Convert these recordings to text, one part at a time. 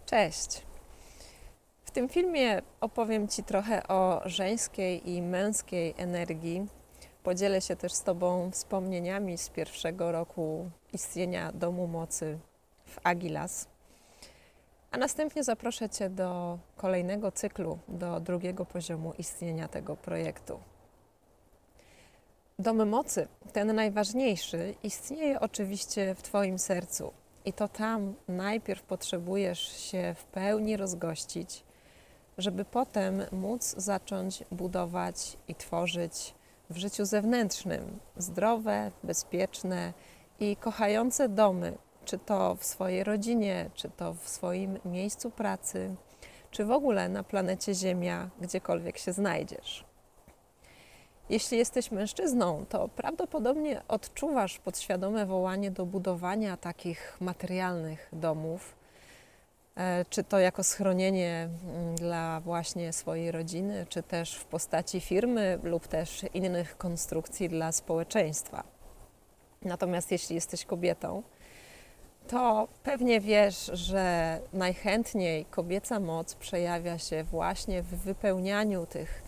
Cześć! W tym filmie opowiem Ci trochę o żeńskiej i męskiej energii. Podzielę się też z Tobą wspomnieniami z pierwszego roku istnienia Domu Mocy w Agilas. A następnie zaproszę Cię do kolejnego cyklu, do drugiego poziomu istnienia tego projektu. Dom Mocy, ten najważniejszy, istnieje oczywiście w Twoim sercu. I to tam najpierw potrzebujesz się w pełni rozgościć, żeby potem móc zacząć budować i tworzyć w życiu zewnętrznym zdrowe, bezpieczne i kochające domy, czy to w swojej rodzinie, czy to w swoim miejscu pracy, czy w ogóle na planecie Ziemia, gdziekolwiek się znajdziesz. Jeśli jesteś mężczyzną, to prawdopodobnie odczuwasz podświadome wołanie do budowania takich materialnych domów, czy to jako schronienie dla właśnie swojej rodziny, czy też w postaci firmy lub też innych konstrukcji dla społeczeństwa. Natomiast jeśli jesteś kobietą, to pewnie wiesz, że najchętniej kobieca moc przejawia się właśnie w wypełnianiu tych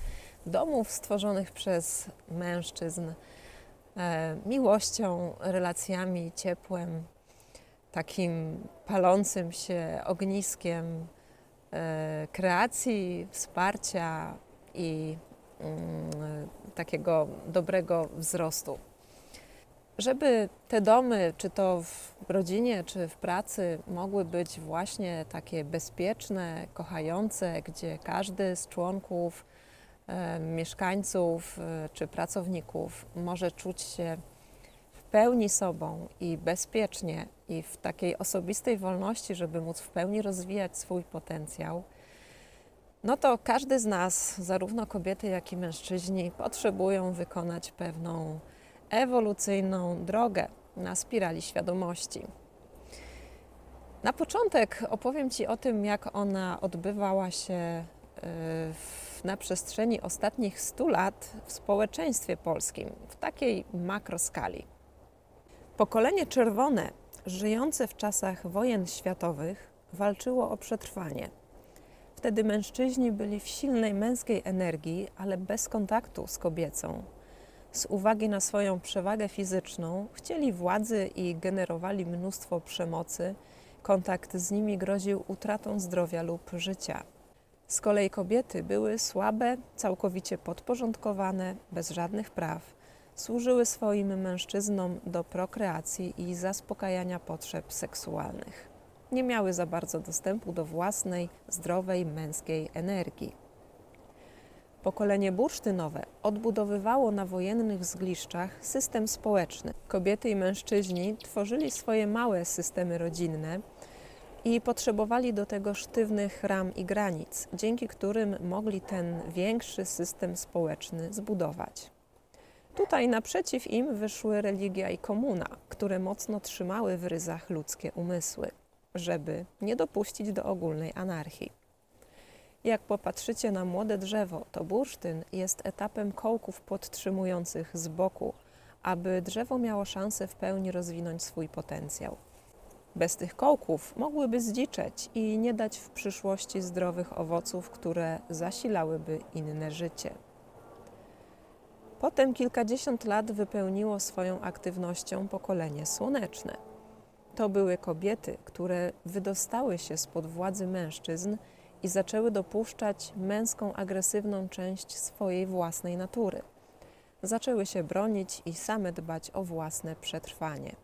domów stworzonych przez mężczyzn miłością, relacjami, ciepłem, takim palącym się ogniskiem kreacji, wsparcia i takiego dobrego wzrostu. Żeby te domy, czy to w rodzinie, czy w pracy, mogły być właśnie takie bezpieczne, kochające, gdzie każdy z członków, mieszkańców czy pracowników może czuć się w pełni sobą i bezpiecznie i w takiej osobistej wolności, żeby móc w pełni rozwijać swój potencjał, no to każdy z nas, zarówno kobiety, jak i mężczyźni, potrzebują wykonać pewną ewolucyjną drogę na spirali świadomości. Na początek opowiem Ci o tym, jak ona odbywała się na przestrzeni ostatnich 100 lat w społeczeństwie polskim, w takiej makroskali. Pokolenie czerwone, żyjące w czasach wojen światowych, walczyło o przetrwanie. Wtedy mężczyźni byli w silnej męskiej energii, ale bez kontaktu z kobiecą. Z uwagi na swoją przewagę fizyczną chcieli władzy i generowali mnóstwo przemocy. Kontakt z nimi groził utratą zdrowia lub życia. Z kolei kobiety były słabe, całkowicie podporządkowane, bez żadnych praw. Służyły swoim mężczyznom do prokreacji i zaspokajania potrzeb seksualnych. Nie miały za bardzo dostępu do własnej, zdrowej, męskiej energii. Pokolenie bursztynowe odbudowywało na wojennych zgliszczach system społeczny. Kobiety i mężczyźni tworzyli swoje małe systemy rodzinne i potrzebowali do tego sztywnych ram i granic, dzięki którym mogli ten większy system społeczny zbudować. Tutaj naprzeciw im wyszły religia i komuna, które mocno trzymały w ryzach ludzkie umysły, żeby nie dopuścić do ogólnej anarchii. Jak popatrzycie na młode drzewo, to bursztyn jest etapem kołków podtrzymujących z boku, aby drzewo miało szansę w pełni rozwinąć swój potencjał. Bez tych kołków mogłyby zdziczeć i nie dać w przyszłości zdrowych owoców, które zasilałyby inne życie. Potem kilkadziesiąt lat wypełniło swoją aktywnością pokolenie słoneczne. To były kobiety, które wydostały się spod władzy mężczyzn i zaczęły dopuszczać męską, agresywną część swojej własnej natury. Zaczęły się bronić i same dbać o własne przetrwanie.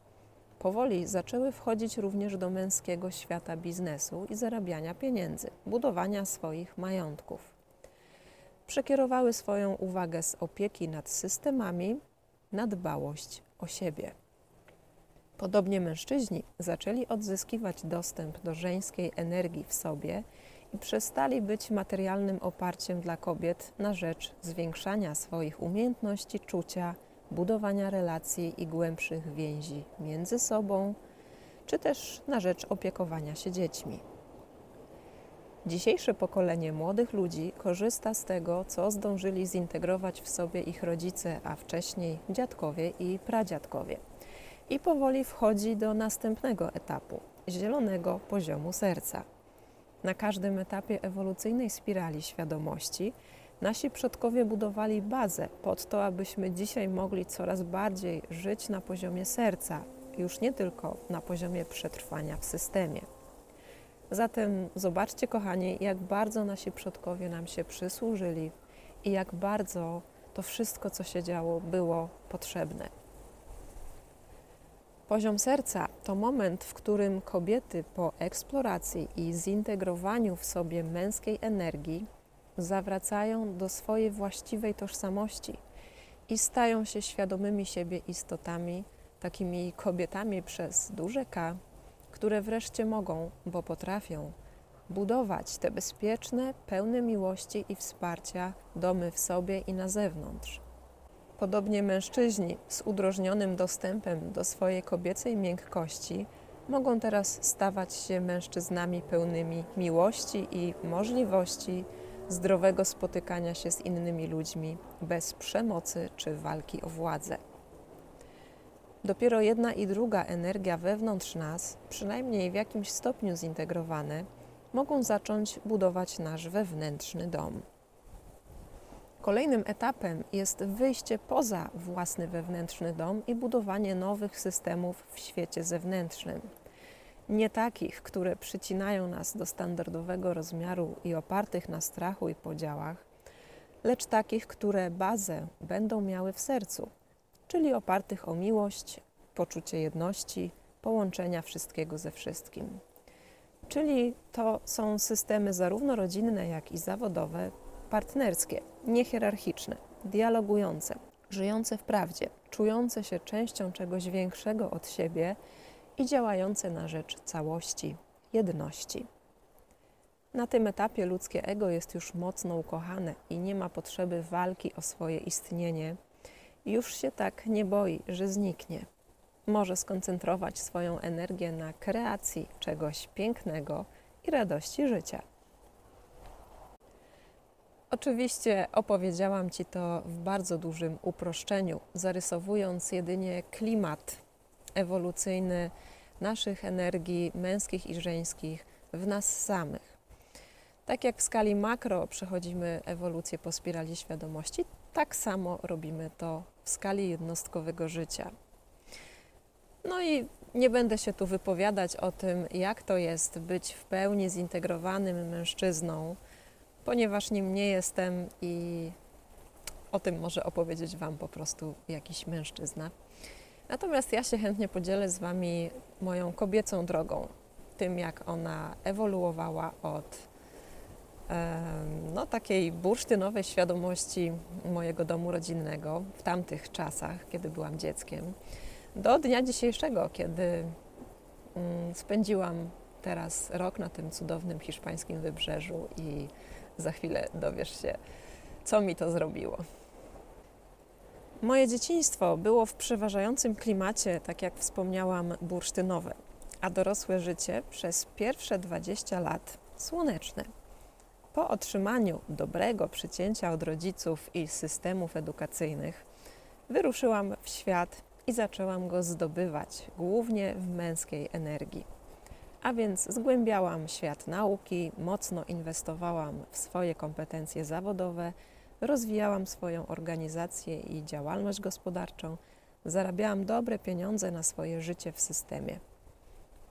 Powoli zaczęły wchodzić również do męskiego świata biznesu i zarabiania pieniędzy, budowania swoich majątków. Przekierowały swoją uwagę z opieki nad systemami na dbałość o siebie. Podobnie mężczyźni zaczęli odzyskiwać dostęp do żeńskiej energii w sobie i przestali być materialnym oparciem dla kobiet na rzecz zwiększania swoich umiejętności czucia, budowania relacji i głębszych więzi między sobą, czy też na rzecz opiekowania się dziećmi. Dzisiejsze pokolenie młodych ludzi korzysta z tego, co zdążyli zintegrować w sobie ich rodzice, a wcześniej dziadkowie i pradziadkowie. I powoli wchodzi do następnego etapu, zielonego poziomu serca. Na każdym etapie ewolucyjnej spirali świadomości nasi przodkowie budowali bazę pod to, abyśmy dzisiaj mogli coraz bardziej żyć na poziomie serca, już nie tylko na poziomie przetrwania w systemie. Zatem zobaczcie, kochani, jak bardzo nasi przodkowie nam się przysłużyli i jak bardzo to wszystko, co się działo, było potrzebne. Poziom serca to moment, w którym kobiety po eksploracji i zintegrowaniu w sobie męskiej energii zawracają do swojej właściwej tożsamości i stają się świadomymi siebie istotami, takimi kobietami przez duże K, które wreszcie mogą, bo potrafią, budować te bezpieczne, pełne miłości i wsparcia domy w sobie i na zewnątrz. Podobnie mężczyźni z udrożnionym dostępem do swojej kobiecej miękkości mogą teraz stawać się mężczyznami pełnymi miłości i możliwości zdrowego spotykania się z innymi ludźmi bez przemocy czy walki o władzę. Dopiero jedna i druga energia wewnątrz nas, przynajmniej w jakimś stopniu zintegrowane, mogą zacząć budować nasz wewnętrzny dom. Kolejnym etapem jest wyjście poza własny wewnętrzny dom i budowanie nowych systemów w świecie zewnętrznym. Nie takich, które przycinają nas do standardowego rozmiaru i opartych na strachu i podziałach, lecz takich, które bazę będą miały w sercu, czyli opartych o miłość, poczucie jedności, połączenia wszystkiego ze wszystkim. Czyli to są systemy zarówno rodzinne, jak i zawodowe, partnerskie, niehierarchiczne, dialogujące, żyjące w prawdzie, czujące się częścią czegoś większego od siebie i działające na rzecz całości, jedności. Na tym etapie ludzkie ego jest już mocno ukochane i nie ma potrzeby walki o swoje istnienie. Już się tak nie boi, że zniknie. Może skoncentrować swoją energię na kreacji czegoś pięknego i radości życia. Oczywiście opowiedziałam Ci to w bardzo dużym uproszczeniu, zarysowując jedynie klimat ewolucyjny naszych energii męskich i żeńskich w nas samych. Tak jak w skali makro przechodzimy ewolucję po spirali świadomości, tak samo robimy to w skali jednostkowego życia. No i nie będę się tu wypowiadać o tym, jak to jest być w pełni zintegrowanym mężczyzną, ponieważ nim nie jestem i o tym może opowiedzieć Wam po prostu jakiś mężczyzna. Natomiast ja się chętnie podzielę z Wami moją kobiecą drogą, tym jak ona ewoluowała od takiej bursztynowej świadomości mojego domu rodzinnego w tamtych czasach, kiedy byłam dzieckiem, do dnia dzisiejszego, kiedy spędziłam teraz rok na tym cudownym hiszpańskim wybrzeżu i za chwilę dowiesz się, co mi to zrobiło. Moje dzieciństwo było w przeważającym klimacie, tak jak wspomniałam, bursztynowe, a dorosłe życie przez pierwsze 20 lat słoneczne. Po otrzymaniu dobrego przycięcia od rodziców i systemów edukacyjnych wyruszyłam w świat i zaczęłam go zdobywać, głównie w męskiej energii. A więc zgłębiałam świat nauki, mocno inwestowałam w swoje kompetencje zawodowe, rozwijałam swoją organizację i działalność gospodarczą, zarabiałam dobre pieniądze na swoje życie w systemie.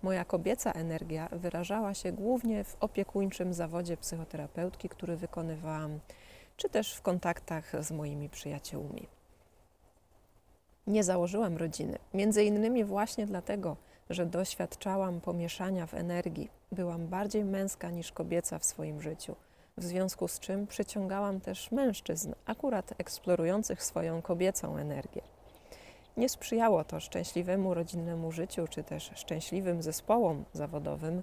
Moja kobieca energia wyrażała się głównie w opiekuńczym zawodzie psychoterapeutki, który wykonywałam, czy też w kontaktach z moimi przyjaciółmi. Nie założyłam rodziny, między innymi właśnie dlatego, że doświadczałam pomieszania w energii. Byłam bardziej męska niż kobieca w swoim życiu, w związku z czym przyciągałam też mężczyzn, akurat eksplorujących swoją kobiecą energię. Nie sprzyjało to szczęśliwemu rodzinnemu życiu, czy też szczęśliwym zespołom zawodowym,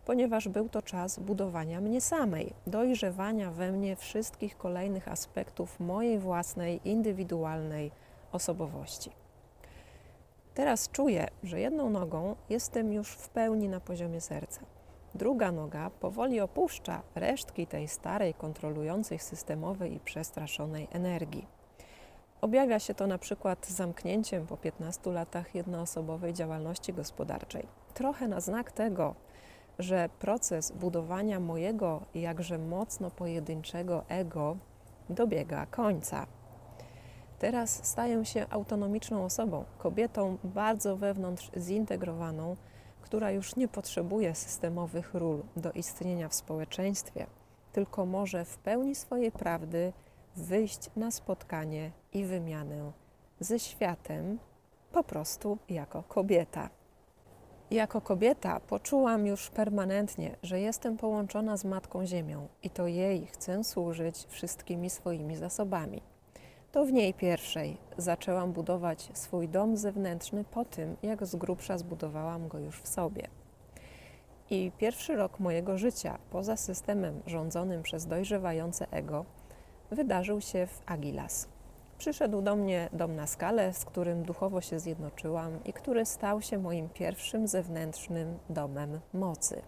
ponieważ był to czas budowania mnie samej, dojrzewania we mnie wszystkich kolejnych aspektów mojej własnej, indywidualnej osobowości. Teraz czuję, że jedną nogą jestem już w pełni na poziomie serca. Druga noga powoli opuszcza resztki tej starej, kontrolującej systemowej i przestraszonej energii. Objawia się to na przykład zamknięciem po 15 latach jednoosobowej działalności gospodarczej. Trochę na znak tego, że proces budowania mojego jakże mocno pojedynczego ego dobiega końca. Teraz staję się autonomiczną osobą, kobietą bardzo wewnątrz zintegrowaną, która już nie potrzebuje systemowych ról do istnienia w społeczeństwie, tylko może w pełni swojej prawdy wyjść na spotkanie i wymianę ze światem po prostu jako kobieta. Jako kobieta poczułam już permanentnie, że jestem połączona z Matką Ziemią i to jej chcę służyć wszystkimi swoimi zasobami. To w niej pierwszej zaczęłam budować swój dom zewnętrzny po tym, jak z grubsza zbudowałam go już w sobie. I pierwszy rok mojego życia, poza systemem rządzonym przez dojrzewające ego, wydarzył się w Agilas. Przyszedł do mnie dom na skalę, z którym duchowo się zjednoczyłam i który stał się moim pierwszym zewnętrznym domem mocy.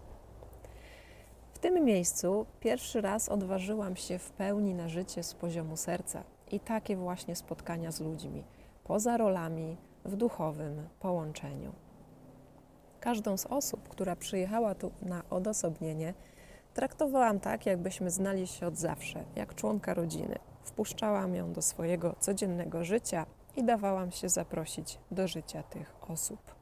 W tym miejscu pierwszy raz odważyłam się w pełni na życie z poziomu serca i takie właśnie spotkania z ludźmi, poza rolami, w duchowym połączeniu. Każdą z osób, która przyjechała tu na odosobnienie, traktowałam tak, jakbyśmy znali się od zawsze, jak członka rodziny. Wpuszczałam ją do swojego codziennego życia i dawałam się zaprosić do życia tych osób.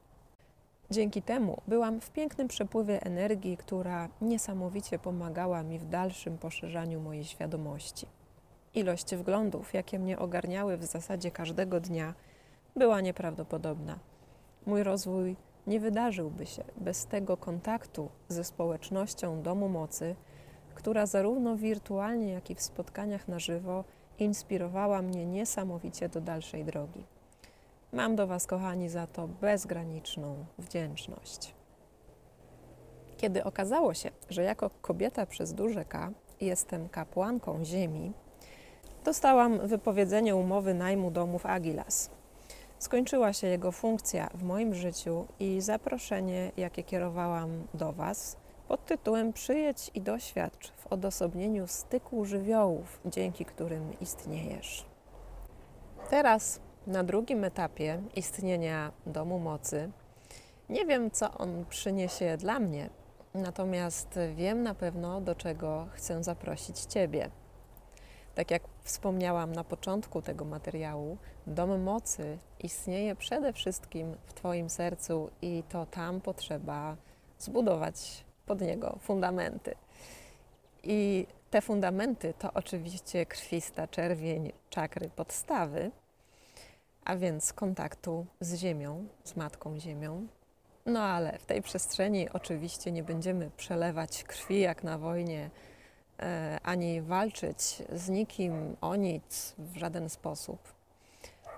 Dzięki temu byłam w pięknym przepływie energii, która niesamowicie pomagała mi w dalszym poszerzaniu mojej świadomości. Ilość wglądów, jakie mnie ogarniały w zasadzie każdego dnia, była nieprawdopodobna. Mój rozwój nie wydarzyłby się bez tego kontaktu ze społecznością Domu Mocy, która zarówno wirtualnie, jak i w spotkaniach na żywo inspirowała mnie niesamowicie do dalszej drogi. Mam do Was, kochani, za to bezgraniczną wdzięczność. Kiedy okazało się, że jako kobieta przez duże K jestem kapłanką Ziemi, dostałam wypowiedzenie umowy najmu domu w Agilas. Skończyła się jego funkcja w moim życiu i zaproszenie, jakie kierowałam do Was, pod tytułem Przyjedź i doświadcz w odosobnieniu styku żywiołów, dzięki którym istniejesz. Teraz, na drugim etapie istnienia Domu Mocy, nie wiem, co on przyniesie dla mnie, natomiast wiem na pewno, do czego chcę zaprosić Ciebie. Tak jak wspomniałam na początku tego materiału, Dom Mocy istnieje przede wszystkim w Twoim sercu i to tam potrzeba zbudować pod niego fundamenty. I te fundamenty to oczywiście krwista czerwień czakry podstawy, a więc kontaktu z Ziemią, z Matką Ziemią. No ale w tej przestrzeni oczywiście nie będziemy przelewać krwi jak na wojnie, ani walczyć z nikim o nic w żaden sposób.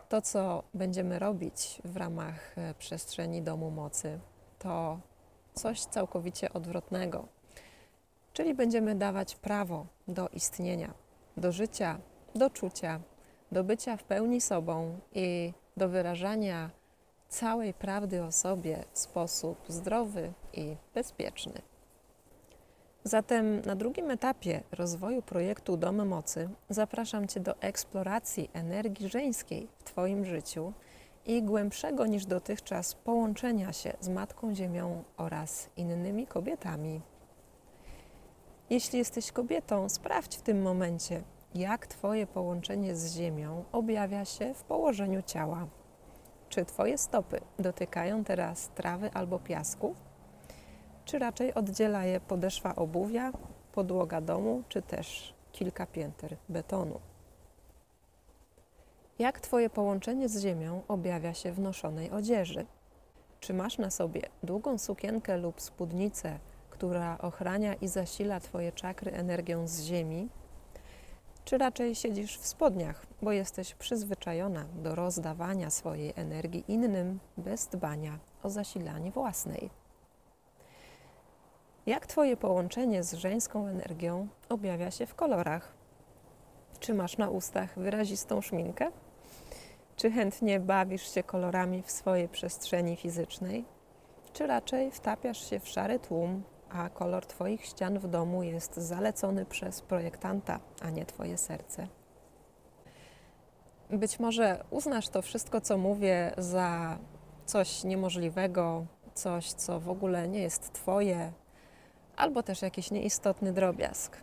To, co będziemy robić w ramach przestrzeni Domu Mocy, to coś całkowicie odwrotnego. Czyli będziemy dawać prawo do istnienia, do życia, do czucia, do bycia w pełni sobą i do wyrażania całej prawdy o sobie w sposób zdrowy i bezpieczny. Zatem na drugim etapie rozwoju projektu Dom Mocy zapraszam Cię do eksploracji energii żeńskiej w Twoim życiu i głębszego niż dotychczas połączenia się z Matką Ziemią oraz innymi kobietami. Jeśli jesteś kobietą, sprawdź w tym momencie, jak Twoje połączenie z Ziemią objawia się w położeniu ciała. Czy Twoje stopy dotykają teraz trawy albo piasku? Czy raczej oddziela je podeszwa obuwia, podłoga domu, czy też kilka pięter betonu? Jak Twoje połączenie z Ziemią objawia się w noszonej odzieży? Czy masz na sobie długą sukienkę lub spódnicę, która ochrania i zasila Twoje czakry energią z Ziemi? Czy raczej siedzisz w spodniach, bo jesteś przyzwyczajona do rozdawania swojej energii innym bez dbania o zasilanie własnej? Jak Twoje połączenie z żeńską energią objawia się w kolorach? Czy masz na ustach wyrazistą szminkę? Czy chętnie bawisz się kolorami w swojej przestrzeni fizycznej? Czy raczej wtapiasz się w szary tłum, a kolor Twoich ścian w domu jest zalecony przez projektanta, a nie Twoje serce? Być może uznasz to wszystko, co mówię, za coś niemożliwego, coś, co w ogóle nie jest Twoje, albo też jakiś nieistotny drobiazg.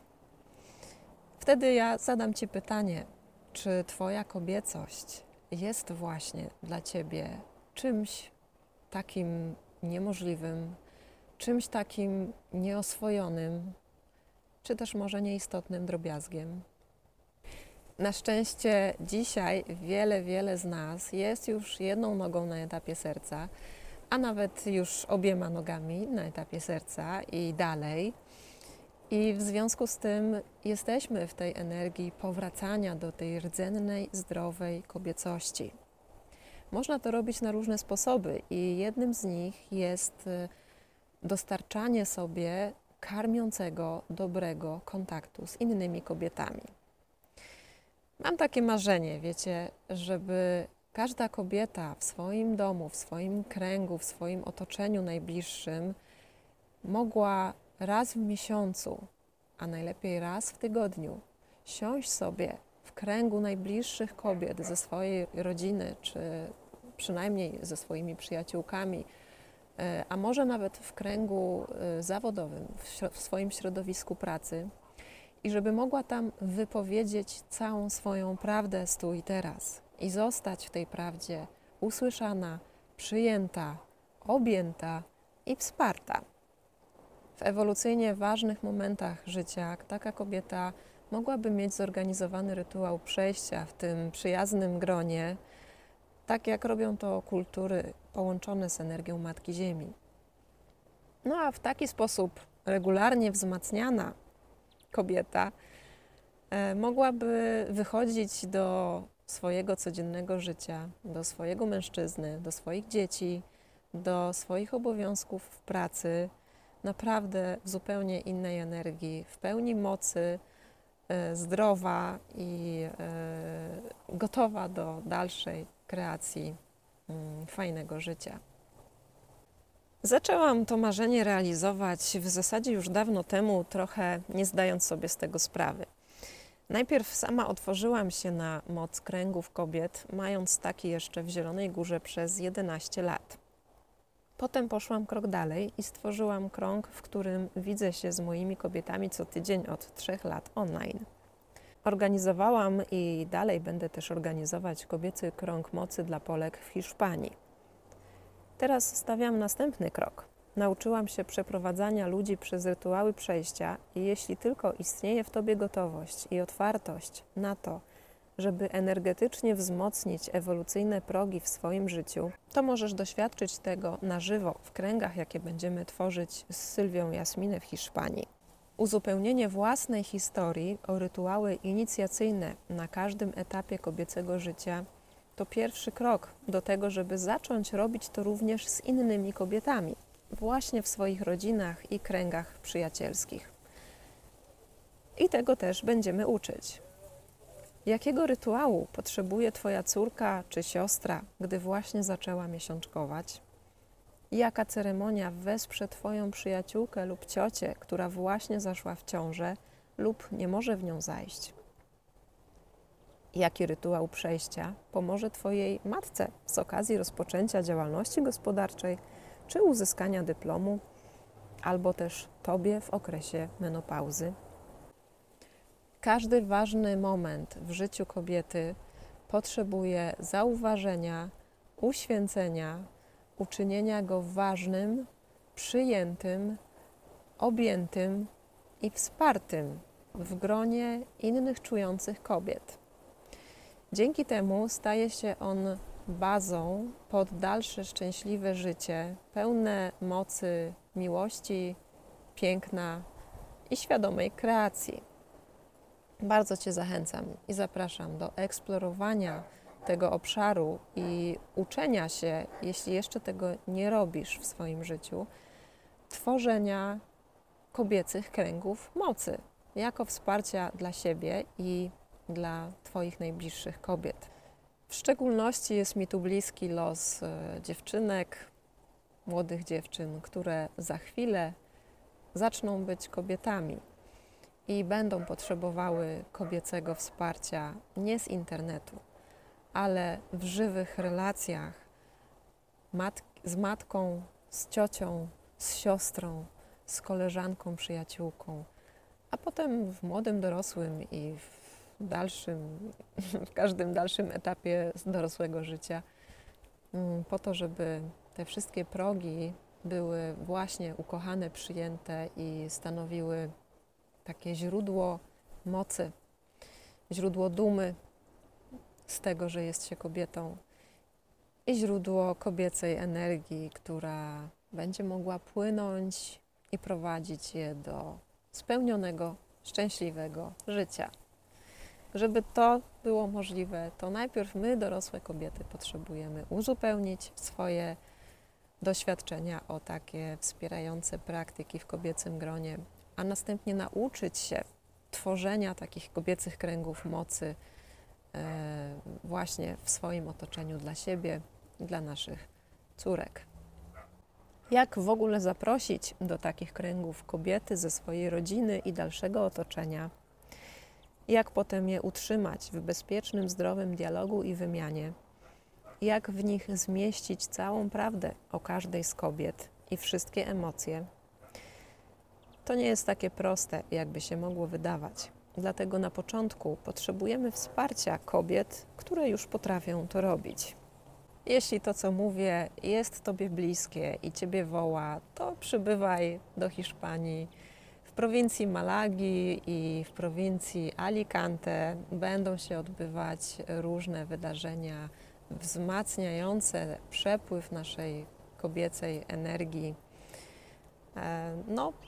Wtedy ja zadam Ci pytanie, czy Twoja kobiecość jest właśnie dla Ciebie czymś takim niemożliwym, czymś takim nieoswojonym, czy też może nieistotnym drobiazgiem. Na szczęście dzisiaj wiele z nas jest już jedną nogą na etapie serca, a nawet już obiema nogami na etapie serca i dalej. I w związku z tym jesteśmy w tej energii powracania do tej rdzennej, zdrowej kobiecości. Można to robić na różne sposoby i jednym z nich jest dostarczanie sobie karmiącego, dobrego kontaktu z innymi kobietami. Mam takie marzenie, wiecie, żeby każda kobieta w swoim domu, w swoim kręgu, w swoim otoczeniu najbliższym mogła raz w miesiącu, a najlepiej raz w tygodniu, siąść sobie w kręgu najbliższych kobiet ze swojej rodziny, czy przynajmniej ze swoimi przyjaciółkami, a może nawet w kręgu zawodowym, w swoim środowisku pracy i żeby mogła tam wypowiedzieć całą swoją prawdę z tu i teraz i zostać w tej prawdzie usłyszana, przyjęta, objęta i wsparta. W ewolucyjnie ważnych momentach życia taka kobieta mogłaby mieć zorganizowany rytuał przejścia w tym przyjaznym gronie, tak jak robią to kultury połączone z energią Matki Ziemi. No a w taki sposób regularnie wzmacniana kobieta mogłaby wychodzić do swojego codziennego życia, do swojego mężczyzny, do swoich dzieci, do swoich obowiązków w pracy, naprawdę w zupełnie innej energii, w pełni mocy, zdrowa i gotowa do dalszej kreacji fajnego życia. Zaczęłam to marzenie realizować w zasadzie już dawno temu, trochę nie zdając sobie z tego sprawy. Najpierw sama otworzyłam się na moc kręgów kobiet, mając taki jeszcze w Zielonej Górze przez 11 lat. Potem poszłam krok dalej i stworzyłam krąg, w którym widzę się z moimi kobietami co tydzień od 3 lat online. Organizowałam i dalej będę też organizować kobiecy krąg mocy dla Polek w Hiszpanii. Teraz stawiam następny krok. Nauczyłam się przeprowadzania ludzi przez rytuały przejścia i jeśli tylko istnieje w Tobie gotowość i otwartość na to, żeby energetycznie wzmocnić ewolucyjne progi w swoim życiu, to możesz doświadczyć tego na żywo w kręgach, jakie będziemy tworzyć z Sylwią Jasminę w Hiszpanii. Uzupełnienie własnej historii o rytuały inicjacyjne na każdym etapie kobiecego życia to pierwszy krok do tego, żeby zacząć robić to również z innymi kobietami, właśnie w swoich rodzinach i kręgach przyjacielskich. I tego też będziemy uczyć. Jakiego rytuału potrzebuje Twoja córka czy siostra, gdy właśnie zaczęła miesiączkować? Jaka ceremonia wesprze Twoją przyjaciółkę lub ciocię, która właśnie zaszła w ciążę lub nie może w nią zajść? Jaki rytuał przejścia pomoże Twojej matce z okazji rozpoczęcia działalności gospodarczej czy uzyskania dyplomu, albo też Tobie w okresie menopauzy? Każdy ważny moment w życiu kobiety potrzebuje zauważenia, uświęcenia, uczynienia go ważnym, przyjętym, objętym i wspartym w gronie innych czujących kobiet. Dzięki temu staje się on bazą pod dalsze szczęśliwe życie, pełne mocy, miłości, piękna i świadomej kreacji. Bardzo Cię zachęcam i zapraszam do eksplorowania tego obszaru i uczenia się, jeśli jeszcze tego nie robisz w swoim życiu, tworzenia kobiecych kręgów mocy jako wsparcia dla siebie i dla Twoich najbliższych kobiet. W szczególności jest mi tu bliski los dziewczynek, młodych dziewczyn, które za chwilę zaczną być kobietami i będą potrzebowały kobiecego wsparcia nie z internetu, ale w żywych relacjach z matką, z ciocią, z siostrą, z koleżanką, przyjaciółką, a potem w młodym dorosłym i w każdym dalszym etapie dorosłego życia, po to, żeby te wszystkie progi były właśnie ukochane, przyjęte i stanowiły takie źródło mocy, źródło dumy z tego, że jest się kobietą i źródło kobiecej energii, która będzie mogła płynąć i prowadzić je do spełnionego, szczęśliwego życia. Żeby to było możliwe, to najpierw my, dorosłe kobiety, potrzebujemy uzupełnić swoje doświadczenia o takie wspierające praktyki w kobiecym gronie, a następnie nauczyć się tworzenia takich kobiecych kręgów mocy właśnie w swoim otoczeniu dla siebie i dla naszych córek. Jak w ogóle zaprosić do takich kręgów kobiety ze swojej rodziny i dalszego otoczenia? Jak potem je utrzymać w bezpiecznym, zdrowym dialogu i wymianie? Jak w nich zmieścić całą prawdę o każdej z kobiet i wszystkie emocje? To nie jest takie proste, jakby się mogło wydawać. Dlatego na początku potrzebujemy wsparcia kobiet, które już potrafią to robić. Jeśli to, co mówię, jest Tobie bliskie i Ciebie woła, to przybywaj do Hiszpanii. W prowincji Malagi i w prowincji Alicante będą się odbywać różne wydarzenia wzmacniające przepływ naszej kobiecej energii.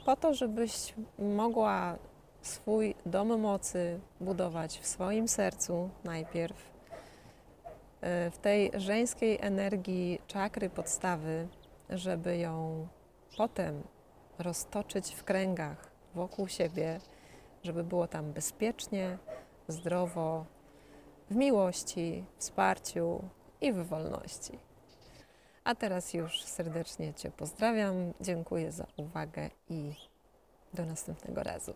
Po to, żebyś mogła swój dom mocy budować w swoim sercu najpierw, w tej żeńskiej energii czakry podstawy, żeby ją potem roztoczyć w kręgach wokół siebie, żeby było tam bezpiecznie, zdrowo, w miłości, wsparciu i w wolności. A teraz już serdecznie Cię pozdrawiam, dziękuję za uwagę i do następnego razu.